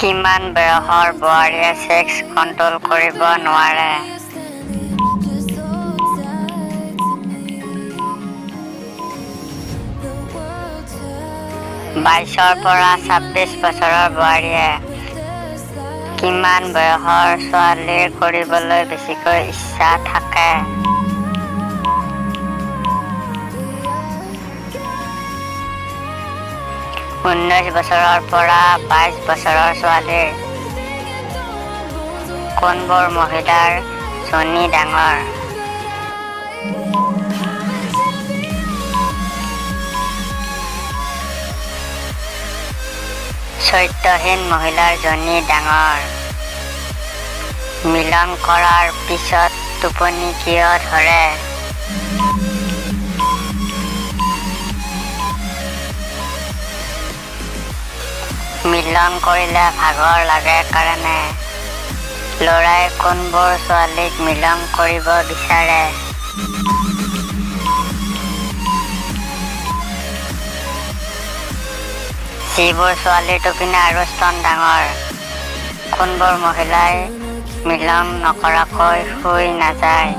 কিমান বয়সৰ বোৱাৰীয়ে ছেক্স কণ্ট্ৰল কৰিব নোৱাৰে? 22ৰ পৰা 26 বছৰৰ বোৱাৰীয়ে কিমান বয়সৰ ছোৱালীৰ কৰিবলৈ বেছিকৈ ইচ্ছা থাকে? 19 বছৰৰ পৰা 22 বছৰৰ ছোৱালীৰ কোনবোৰ মহিলাৰ যোনি ডাঙৰ? চৰিত্ৰহীন মহিলাৰ যোনি ডাঙৰ। মিলন কৰাৰ পিছত টোপনি কিয় ধৰে? মিলন কৰিলে ভাগৰ লাগে কাৰণে ল'ৰাই কোনবোৰ ছোৱালীক মিলন কৰিব বিচাৰে? যিবোৰ ছোৱালীৰ টোপিনা আৰু স্তন ডাঙৰ। কোনবোৰ মহিলাই মিলন নকৰাকৈ শুই নাযায়?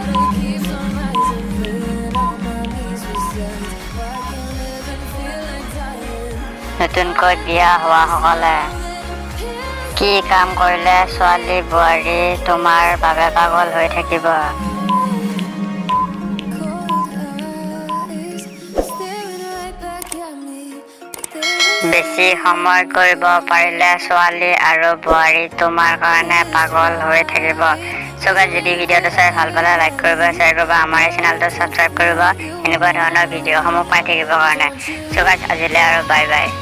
নতুনকৈ বিয়া হোৱাসকলে কি কাম কৰিলে ছোৱালী বোৱাৰী তোমাৰ বাবে পাগল হৈ থাকিব? বেছি সময় কৰিব পাৰিলে ছোৱালী আৰু বোৱাৰী তোমাৰ কাৰণে পাগল হৈ থাকিব। So guys, যদি ভিডিঅ'টো চাই ভাল পালে লাইক কৰিব, শ্বেয়াৰ কৰিব, আমাৰ এই চেনেলটো ছাবস্ক্ৰাইব কৰিব এনেকুৱা ধৰণৰ ভিডিঅ'সমূহ পাই থাকিবৰ কাৰণে। So guys, আজিলৈ আৰু বাই বাই।